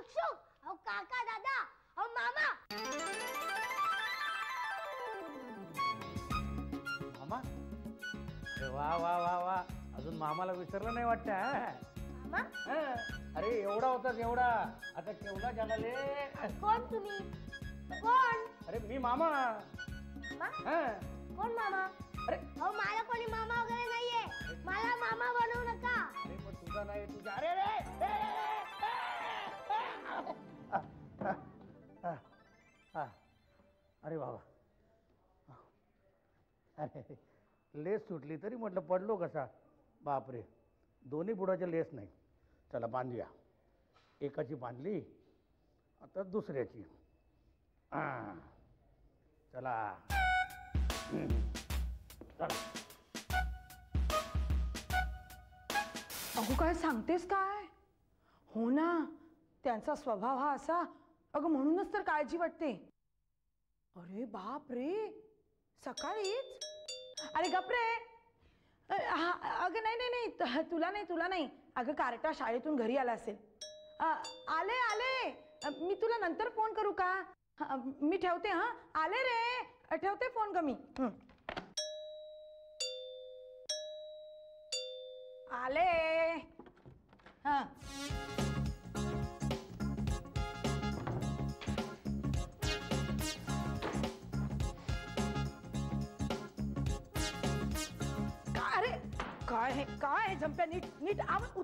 शुक अहो काका दादा अहो मामा मामा अरे वा वा वा वा अजून मामाला विसरलं नाही वाटतं मामा अरे एवढा होतास एवढा आता केवढा झाला रे कोण तुम्ही कोण अरे मी मामा कोण मामा अरे अहो मला कोणी मामा वगैरे नाहीये मला मामा बनवू नका अरे पण तुझा नाही तुझा अरे अरे बाबा अरे लेस सुटली तरी म्हटलं पडलो कसा बापरे दोन्ही बुडाच्या लेस नाही चला बांधूया एकाची बांधली आता दुसऱ्याची चला अगो काय सांगतेस काय हो ना त्यांचा स्वभाव हा असा अगं म्हणूनच तर काळजी वाटते अरे बाप रे सकाळीच अरे गप रे अगं नाही नाही नाही तुला नाही अगं कार्टा शाळेतून घरी आला असेल आले आले मी तुला नंतर फोन करू का मी ठेवते हा आले रे ठेवते फोन ग मी आले हा काय हे झंप्या नीट नीट आवाज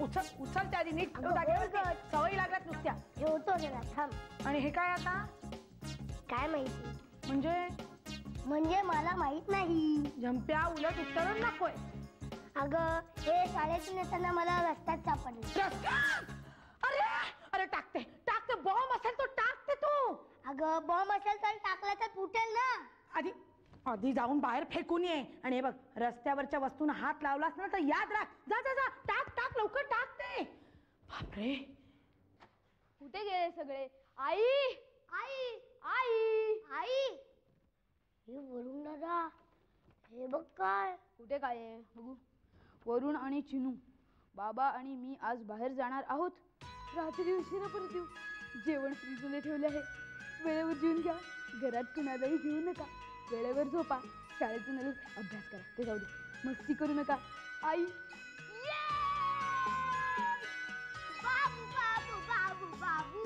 उचल त्या आधी नीट सवयी लागल्यात नुसत्या ठेवतो जरा थांब आणि हे काय आता काय माहिती म्हणजे मला माहित नाही झंप्या उलट उत्तर नकोय अगं हे शाळेतून येताना मला रस्त्यात सापडले अरे अरे टाकते बॉम्ब असेल तो टाकते तू अगं बॉम्ब असेल तर टाकला तर फुटेल ना आधी जाऊन बाहेर फेकून ये आणि हे बघ रस्त्यावरच्या वस्तूंना हात लावलास ना तर याद राख जा जा जा टाक लवकर टाक ते बापरे कुठे गेले सगळे आई आई आई आई हे वरुण दादा हे बघ काय कुठे काय आहे बघू वरुण आणि चिनू बाबा आणि मी आज बाहेर जाणार आहोत रात्री उशिरा परत येऊ जेवण फ्रीजमध्ये ठेवले आहे वेळेवर जेवून घ्या घरात कुणालाही घेऊ नका वेळेवर झोपा शाळेतून आलो अभ्यास करा ते जाऊ दे मस्ती करू नका आई बाबू बाबू बाबू बाबू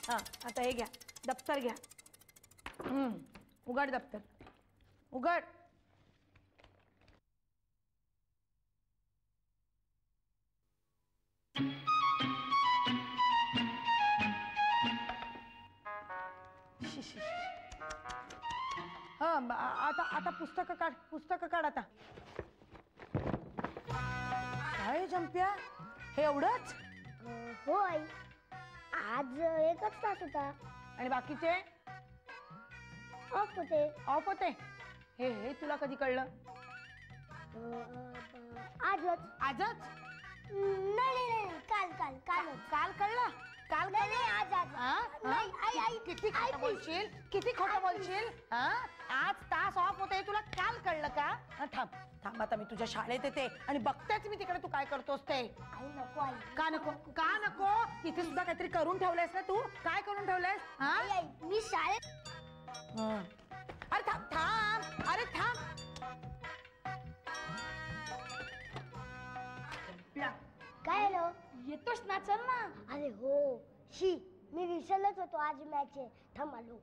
हा आता हे घ्या दप्तर घ्या उघड दप्तर उघड आता पुस्तक काढ आता काय जंप्या हे एवढंच हो आई आज एकच तास होता आणि बाकीचे ऑफ होते हे तुला कधी कळलं आजच नाही काल कळलं काल किती खोटं बोलशील आज तास ऑफ होते तुला काल कळलं का थांब आता मी तुझ्या शाळेत येते आणि बघतेच मी तिकडे तू काय करतोस ते आई नको आई का नको तिथे सुद्धा काहीतरी करून ठेवलंयस ना तू काय करून ठेवलंयस आई मी शाळेत अरे थांब अरे थांब काय आलो येतोस ना चल ना अरे हो मी विसरलोच होतो आज मॅच आहे थांब आलो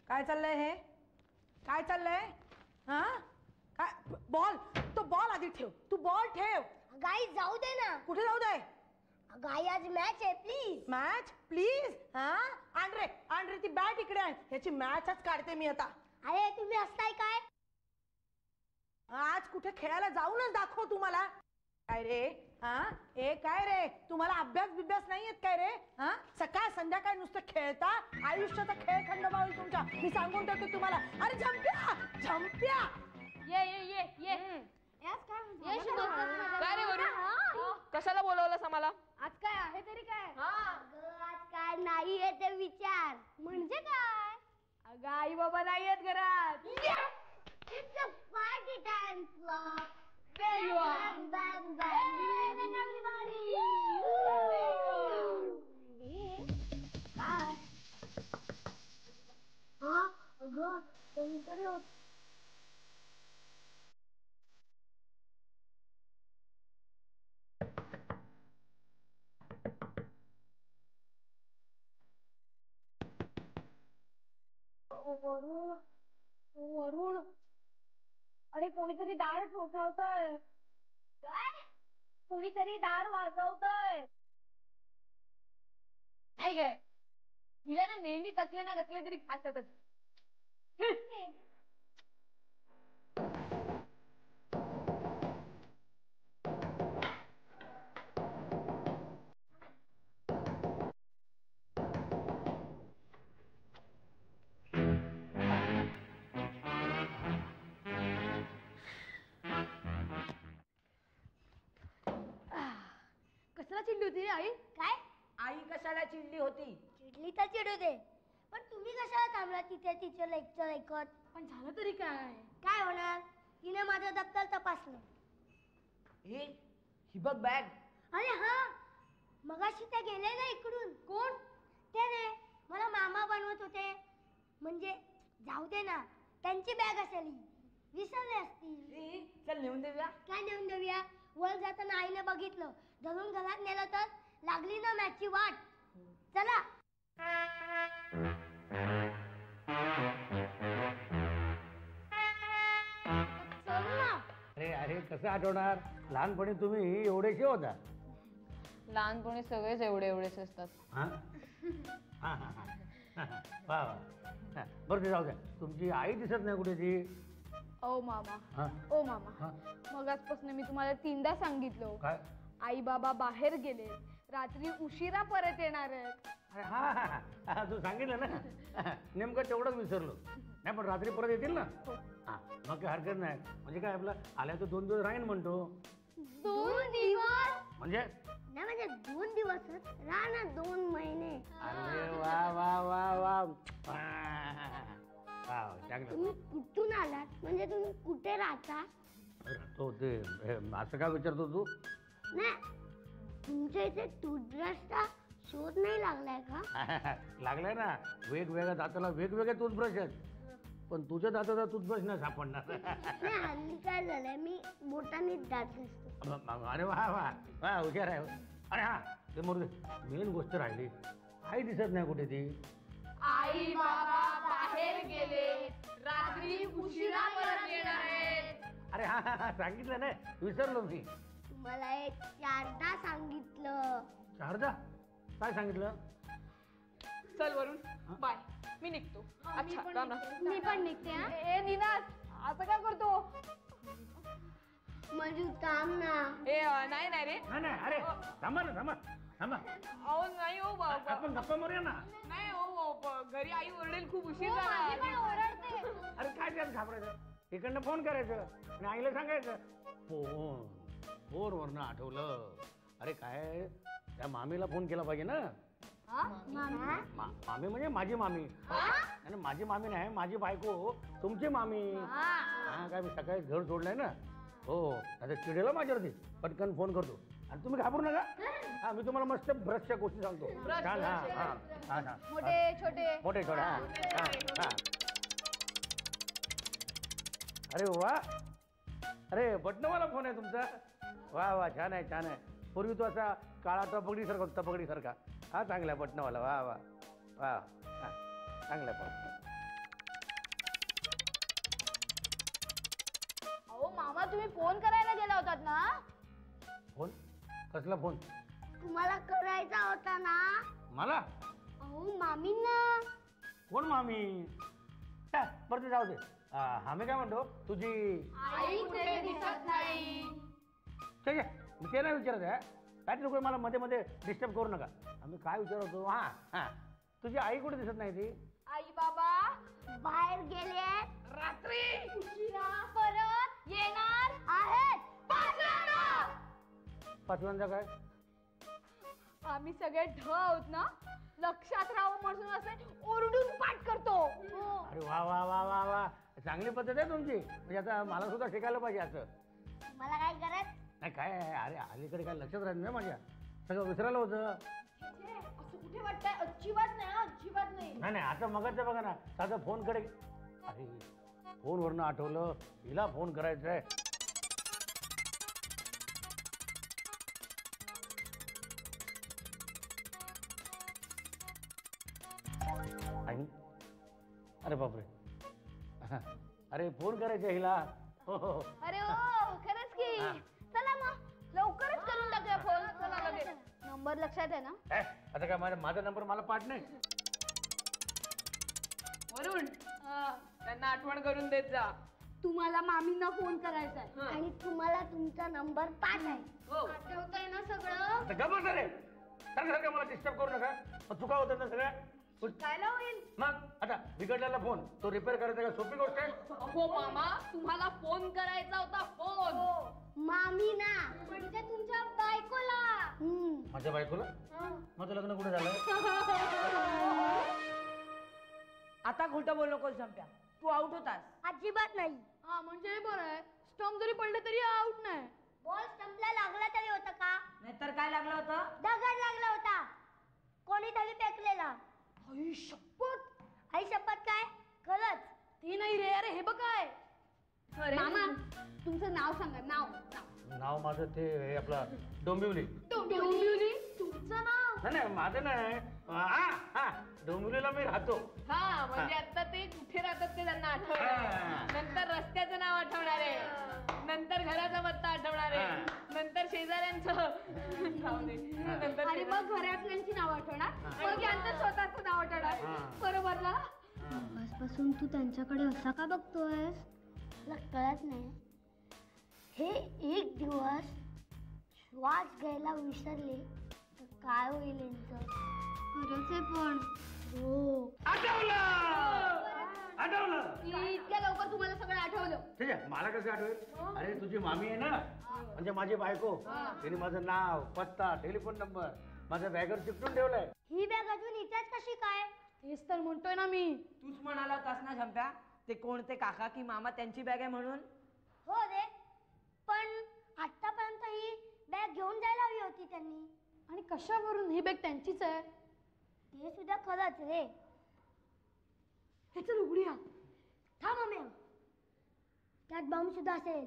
काय चाललंय हे काय चाललंय काय बॉल तो बॉल आधी ठेव तू बॉल ठेव गाई जाऊ दे ना कुठे जाऊ दे गाई आज मॅच आहे प्लीज आण रे ती बॅट इकडे आहे ह्याची मॅचच काढते मी आता अरे तुम्ही असताय काय आज कुठे खेळायला जाऊनच दाखव तुम्हाला काय रे काय रे तुम्हाला अभ्यास नाही येत काय रे सकाळ संध्याकाळ नुसतं खेळता आयुष्याचा खेळ खंडोबा होईल तुमच्या मी सांगून ठेवते तुम्हाला अरे झंप्या ये काय रे वरुण कशाला बोलवलंस आम्हाला आज काय आहे तरी काय आज काय नाहीये ते विचार. म्हणजे काय? अगं आई बाबा नाही आहेत घरात. It's a party time, Flop. There you are. Bang, bang, bang. Bang, everybody. काय? हा? अगं, कोणीतरी होत. वरुण, वरुण, अरे कोणीतरी दार ठोठावतंय. काय? कोणीतरी दार वाजवतंय. नाही काय तिला ना नेहमी कसले ना कसले तरी खासतच. कसला चिडली होती रे आई? काय? आई कशाला चिडली होती? चिडली तर चिडू दे, पण तुम्ही कशाला थांबला तिथे तिचं लेक्चर ऐकत? पण झालं तरी काय? काय होणार? तिने माझं दप्तर तपासलं. ही बघ बॅग. अरे हा, मगाशी ते गेले ना इकडून. कोण? ते रे, मला मामा बनवत होते. म्हणजे जाऊ दे ना, त्यांची बॅग असेल ही. विसरले असतील. चल नेऊन देऊया. काय नेऊन देऊया? वर जाताना आईने बघितलं, धरून घरात नेलं तर लागली ना मॅचची वाट. चला. चल ना. अरे अरे कसं आठवणार, लहानपणी तुम्ही एवढेशे होता. लहानपणी सगळेच एवढे एवढेच असतात. हा हा हा हा वा वा. बरं ते जाऊ द्या, तुमची आई दिसत नाही कुठे ती. ओ मामा, हा ओ मामा, हा मगाचपासून मी तुम्हाला 3दा सांगितलं. काय? आई बाबा बाहेर गेले, रात्री उशिरा परत येणार आहेत. अरे हा हा हा तू सांगितलं ना, नेमकं तेवढंच विसरलो. नाही पण रात्री परत येतील ना. हा मग काही हरकत नाही. म्हणजे काय आपलं आल्या तर 2 दिवस राहीन म्हणतो. 2 दिवस म्हणजे नाही, म्हणजे 2 दिवसच राहणार, 2 महिने. अरे वा वा वा वा वा चांगलं. तुम्ही कुठून आलात? म्हणजे तुम्ही कुठे राहता? तो ते असं काय विचारतो तू? नाही, तुमच्या इथे टूथब्रशचा शोध नाही लागलाय का? लागलाय ना, वेगवेगळ्या दाताला वेगवेगळे टूथब्रश आहेत, पण तुझ्या दाताचा टूथब्रश नाही सापडणार. नाही, हल्ली काय झालंय, मी बोटानेच दात घासतो. अरे वा वा वा हुशार आहे. अरे हा ते मरू दे, मेन गोष्ट राहिली, आई दिसत नाही कुठे ती. आई बाबा बाहेर गेले, रात्री उशिरा परत येणार आहेत. अरे हा हा हा सांगितलं नाही, विसरलो मी. तुम्हाला एक 4दा सांगितलं. 4दा काय सांगितलं? चल वरून बाय, मी निघतो. अच्छा राम राम. मी पण निघते. ए निनाद, असं काय करतो? म्हणजे काम ना. ए नाही नाही रे. नाही नाही अरे थांबा ना, थांबा थांबा. अहो नाही हो बाबा. आपण गप्पा मारूया ना. नाही हो, घरी आई ओरडेल, खूप उशीर माझी पण झाला. ओरडते. अरे काय त्यात घाबरायचं, इकडनं फोन करायचं आणि आईला सांगायचं. फोनवरनं आठवलं, अरे काय त्या मामीला फोन केला पाहिजे ना. मामी म्हणजे माझी मामी. आणि माझी मामी नाही, माझी बायको तुमची मामी. हा काय मी सकाळी घर सोडलंय ना. हो आता चिडेला माझ्यावरती, पटकन फोन करतो आणि तुम्ही घाबरू नका. हा मी तुम्हाला मस्त ब्रशच्या गोष्टी सांगतो. छान. हा हा हा हा मोठे छोटे. मोठे छोटे. हा हा हा. अरे वा, अरे बटनवाला फोन आहे तुमचा. वा वा छान आहे छान आहे. पूर्वी तो असा काळा टपकडी सारखा. हा चांगला बटनवाला. वा वा वा हा चांगला फोन. अहो मामा, तुम्ही फोन करायला गेला होतात ना? फोन? कसला फोन? तुम्हाला करायचा होता ना. मला? अहो मामींना. कोण मामी? बरं ते जाऊ दे. हा मी काय म्हणतो, तुझी आई कुठे दिसत नाही. ठीक आहे, मी ते नाही विचारत आहे. काय ते लोक मला मध्ये मध्ये डिस्टर्ब करू नका. आम्ही काय विचारतो, हा हा तुझी आई कुठे दिसत नाही ती? आई बाबा बाहेर गेले, रात्री उशिरा परत येणार आहेत. 5 काय? आम्ही सगळे ढ आहोत ना, लक्षात राहावं म्हणून असे ओरडून पाठ करतो. अरे वा वा वा वा वा, चांगली पद्धत आहे तुमची. म्हणजे आता मला सुद्धा शिकायला पाहिजे असं. मला काय गरज? नाही काय आहे, अरे अलीकडे काय लक्षात राहत नाही माझ्या, सगळं विसरायला होतं. असं कुठे वाटतंय? अजिबात नाही, अजिबात नाही. नाही नाही, आता मगाचं बघा ना, साधं फोनकडे, अरे फोनवरनं आठवलं, हिला फोन करायचा आहे. आई, अरे बापरे, अरे फोन करायचा हिला. हो हो हो. अरे हो, खरंच की. चला मग लवकरच करून टाकूया फोन. चला लगेच. नंबर लक्षात आहे ना? आता काय माझा नंबर मला पाठ नाही. वरुण त्यांना आठवण करून देत जा. तुम्हाला मामींना फोन करायचा आहे आणि तुम्हाला तुमचा नंबर 5 आहे. हो. आठवतंय ना सगळं? आता गमत रे, सारखं मला डिस्टर्ब करू नका. मग चुका होतात ना सगळ्या. काय होईल? मग आता बिघडलेला फोन तो रिपेअर करायचा का सोपी गोष्ट आहे? हो मामा, तुम्हाला फोन करायचा होता. फोन मामी ना, म्हणजे तुमच्या बायकोला. माझ्या बायकोला? माझं लग्न कुठे झालं? आता खोटं बोल नकोस झंप्या, तू आउट होतास. अजिबात नाही. हा म्हणजे हे बरं आहे. स्टंप जरी पडले तरी आउट नाही. बॉल स्टंपला लागला तरी होतं का? नाहीतर काय लागलं होतं? दगड लागला होता, कोणीतरी फेकलेला. आई शपथ. आई शपथ काय? खरंच? ते नाही रे, अरे हे बघ काय. मामा, तुमचं नाव सांगा. नाव. नाव माझं ते हे आपलं डोंबिवली. डोंबिवली? तुमचं नाव? नाही नाही, माझं नाही. हा डोंबिवलीला मी राहतो. हा म्हणजे आता ते कुठे राहतात ते त्यांना आठवणार. नंतर रस्त्याचं नाव आठवणार आहे, नंतर घराचा पत्ता आठवणार आहे, नंतर शेजाऱ्यांचं राहू दे. नंतर आणि मग घरातल्यांची नाव आठवणार, मग यांचं स्वतःचं नाव आठवणार. बरोबर ना? आजपासून तू त्यांच्याकडे असा का बघतोयस? तुला कळत नाही? हे एक दिवस श्वास घ्यायला विसरले तर काय होईल यांचं? खरंच आहे पण. हो. आठवलं. इतक्या लवकर तुम्हाला सगळं आठवलं? ठीक आहे, मला कसं आठवेल? अरे तुझी मामी आहे ना, म्हणजे माझी बायको, तिने माझं नाव, पत्ता, टेलिफोन नंबर माझ्या बॅगवर चिकटून ठेवलाय. ही बॅग अजून इथेच कशी काय? तेच तर म्हणतोय ना मी. तूच म्हणाला होतास ना झंप्या, ते कोणते काका की मामा त्यांची बॅग आहे म्हणून. हो रे, पण आतापर्यंत ही बॅग घेऊन जायला हवी होती त्यांनी. आणि कशावरून? ही बॅग त्यांचीच आहे. ते सुद्धा खरंच रे. हे चल उघडूया. थांब मम्मी, त्यात बॉम्ब सुद्धा असेल.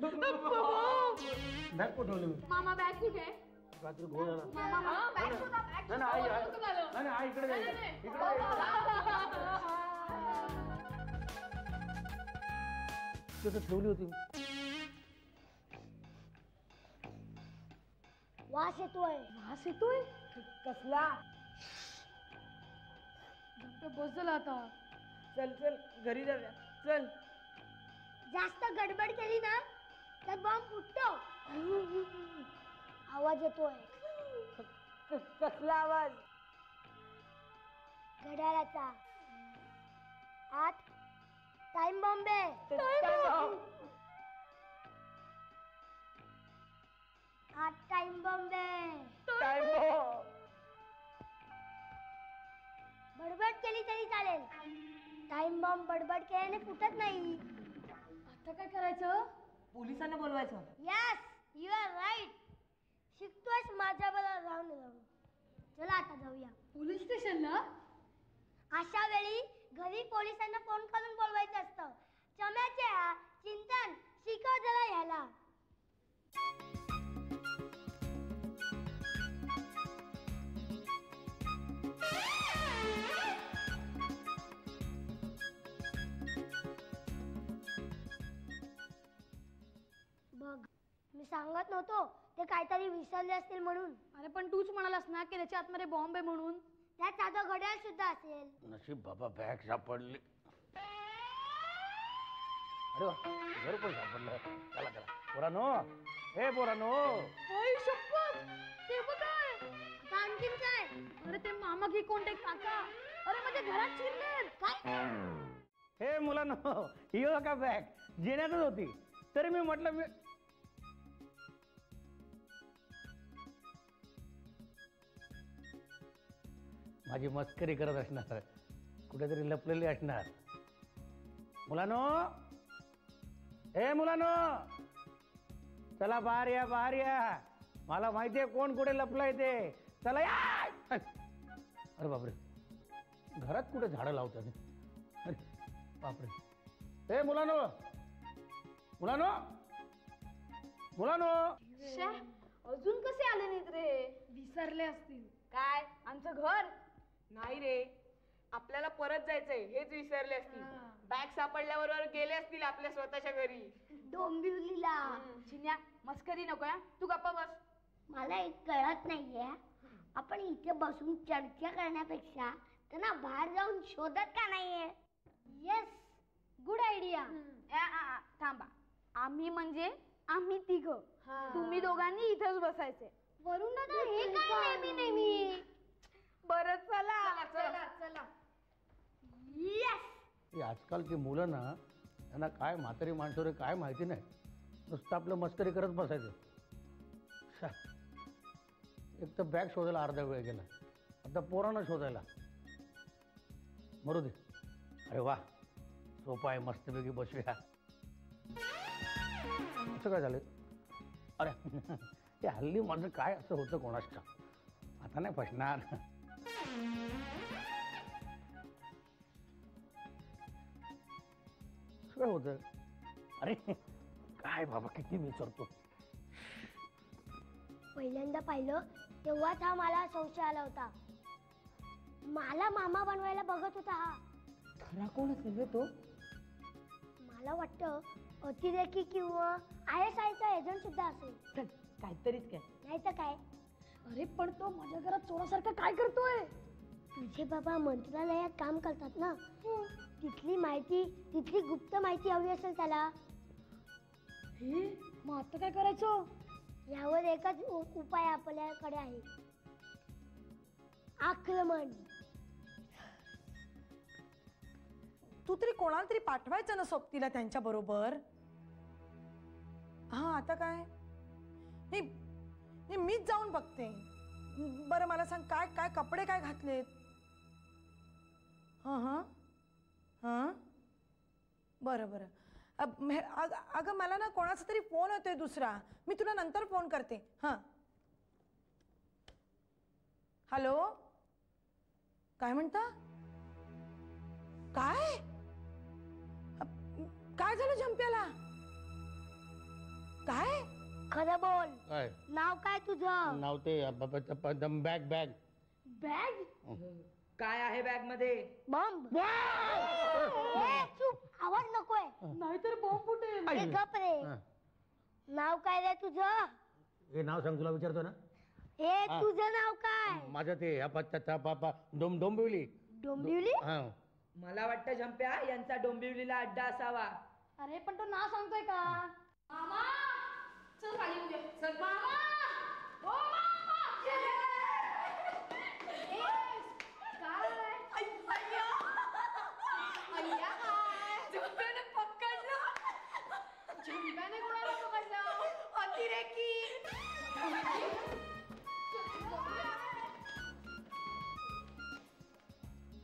बॅग कुठे ठेवली मी? मामा बॅग कुठे आहे? रात्री घोळ झाला. मामा बॅग सुद्धा. नाही नाही, आई इकडे जायचं. इकडे तिथं ठेवली होती. वास येतोय. वास येतोय? कसला? बस झाला आता. चल चल घरी जाऊया, चल. जास्त गडबड केली ना तर बॉम्ब फुटतो. आवाज येतोय. कसला आवाज? घड्याळाचा. आत टाइम बॉम्ब आहे. आत टाइम बॉम्ब आहे. बडबड केली तरी चालेल. टाइम बॉम्ब बडबड केल्याने फुटत नाही. आता काय करायचं? पोलिसांना बोलवायचं. Yes, you are right. शिकतोयस माझ्या बरोबर राहून राहून. चला आता जाऊया पोलीस स्टेशनला. अशा वेळी घरी पोलिसांना फोन करून बोलवायचं असतं. चम्याच्या चिंतन शिकव जरा ह्याला. बघ, मी सांगत नव्हतो ते काहीतरी विसरले असतील म्हणून. अरे पण तूच म्हणालास ना की त्याच्या आतमध्ये बॉम्ब आहे म्हणून. त्यात साधं घड्याळ सुद्धा असेल. नशीब बाबा, बॅग सापडली. अरे वा, घर पण सापडलं. चला चला पोरानो, हे पोरानो. आई शपथ, ते बघ काय. आता आणखीन काय? अरे ते मामा की कोणते काका, अरे माझ्या घरात शिरलेत. काय? हे मुलांनो, ही का बॅग जेण्यातच होती. तरी मी म्हटलं मी माझी मस्करी करत असणार, कुठेतरी लपलेली असणार. मुलानो, ए मुलानो, चला बाहेर या, बाहेर या. मला माहितीये कोण कुठे लपलंय ते. चला या. अरे बापरे, घरात कुठे झाडं लावतात? अरे बापरे. ए मुलानो, मुलानो, मुलानो. अजून कसे आले नाहीत रे? विसरले असतील. काय आमचं घर? नाही रे, आपल्याला परत जायचंय हेच विसरले असतील. बॅग सापडल्याबरोबर गेले असतील आपल्या स्वतःच्या घरी. डोंबिवलीला. चिन्या, मस्करी नको या, तू गप्पा बस. मला एक कळत नाहीये, आपण इथे बसून चर्चा करण्यापेक्षा त्यांना बाहेर जाऊन शोधत का नाहीये? Yes, good idea. थांबा, आम्ही म्हणजे आम्ही तिघं. तुम्ही दोघांनी इथंच बसायचे. वरून दादा हे काय नेहमी नेहमी? बरं चला. चला चला. येस. ही आजकालची मुलं ना, त्यांना काय म्हातारी माणसं रे काय माहिती नाही, नुसतं आपलं मस्करी करत बसायचं. शा. एक तर बॅग शोधायला अर्धा वेळ गेला, आता पोरांना शोधायला. मरू दे. अरे वा, सोपा आहे, मस्तपैकी बसूया. असं काय झालं? अरे ते हल्ली माझं काय असं होतं कोणाच का, आता नाही फसणार. काय होतं? अरे काय बाबा, किती विचारतो. पहिल्यांदा पाहिलं तेव्हाच हा मला संशय आला होता. मला मामा बनवायला बघत होता हा. खरा कोण असेल रे तो? मला वाटतं अतिरेकी किंवा ISIचा एजंट सुद्धा असेल. काहीतरीच काय. नाही तर काय. अरे पण तो माझ्या घरात चोरासारखा काय करतोय? तुझे बाबा मंत्रालयात काम करतात ना, तिथली माहिती, तिथली गुप्त माहिती हवी असेल त्याला. हे मग आता काय करायचं? यावर एकच उपाय आपल्याकडे आहे, आक्रमण. तू तरी कोणाला तरी पाठवायचं ना सोबतीला त्यांच्या बरोबर. हा आता काय? नाही मीच जाऊन बघते. बरं मला सांग, काय काय कपडे काय घातलेत? हां हां हां, बरं बरं. अगं मला ना कोणाचा तरी फोन होतोय दुसरा, मी तुला नंतर फोन करते. हां. हॅलो, काय म्हणता? काय काय झालं झंप्याला? काय? खरं बोल. काय नाव काय तुझं? नाव ते बॅग बॅग बॅग. काय आहे बॅग मध्ये? बॉम्ब. चूप, आवाज नकोय. नाहीतर बॉम्ब फुटेल. ए, गप रे. नाव काय रे तुझं? हे नाव सांग, तुला विचारतो ना. ए, तुझं नाव काय? माझं ते डोंबिवली. डोंबिवली. हा. मला वाटतं झंप्या यांचा डोंबिवलीला अड्डा असावा. अरे पण तो नाव सांगतोय का? मामा, चल खाली उद्या. चल मामा. ओ मामा.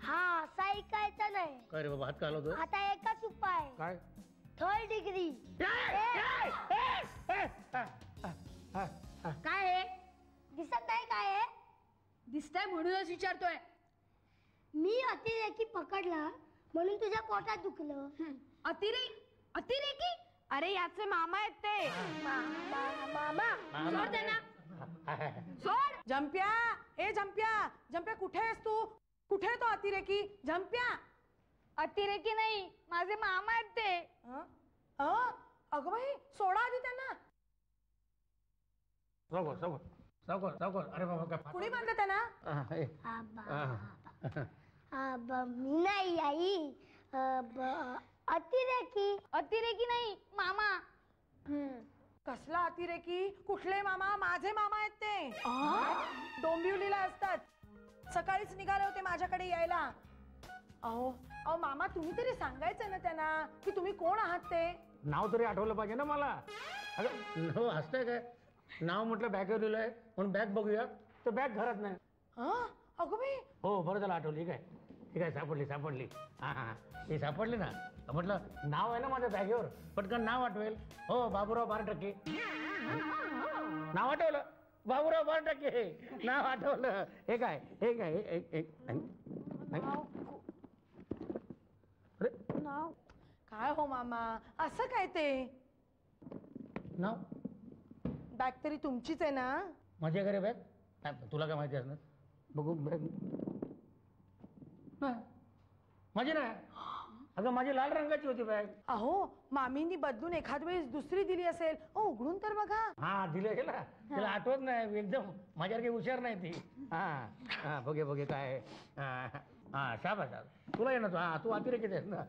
हा, असा ऐकायचं नाही. काय रे बाबा, हात का हलवतोय? आता एकच उपाय. काय? 3rd degree. काय आहे? दिसत नाही काय आहे? दिसतंय म्हणूनच विचारतोय. मी अतिरेकी पकडला म्हणून तुझ्या पोटात दुखलं. अतिरेकी? अरे याचे मामा आहेत ते. मामा. सोड त्यांना. सोड. झंप्या, ए झंप्या कुठे आहेस तू? कुठे आहे तो अतिरेकी? झंप्या. अतिरेकी नाही, माझे मामा आहेत ते. अगं बाई, सोडा आधी त्यांना. सावकाश. अरे बाबा काय कुणी बांधलं त्यांना? मी नाही आई. अतिरेकी नाही, मामा. कसला अतिरेकी? कुठले मामा? माझे मामा आहेत ते. डोंबिवलीला असतात. सकाळीच निघाले होते माझ्याकडे यायला. अहो मामा, तुम्ही तरी सांगायचं ना त्यांना की तुम्ही कोण आहात ते. नाव तरी आठवलं पाहिजे ना मला. अगं हो, हसतंय काय? नाव म्हटलं बॅगवर लिहिलंय म्हणून बॅग बघूया, तर बॅग घरात नाही. अगं बाई, हो बरं झालं आठवली. ठीक आहे सापडली. हां हां हे सापडली ना. म्हटलं नाव आहे ना माझ्या बॅगेवर, पटकन नाव आठवेल. हो बाबूराव बारटक्के. नाव आठवलं, बाबूराव बारटक्के नाव आठवलं. हे काय अरे नाव काय हो मामा, असं काय ते? नाव बॅग तरी तुमचीच आहे ना? माझ्या घरी बॅग तुला काय माहिती असणार. बघू बॅग नाही, माझी नाही. अगं माझी लाल रंगाची होती बॅग. अहो मामींनी बदलून एखाद वेळेस दुसरी दिली असेल. ओ उघडून तर बघा. हा दिलं गेला, तिला आठवत नाही एकदम. माझ्यासारखी हुशार नाही ती. हा बघे काय. हा शाबास. तुला ये ना तू. तू अतिरेकीच आहेस ना.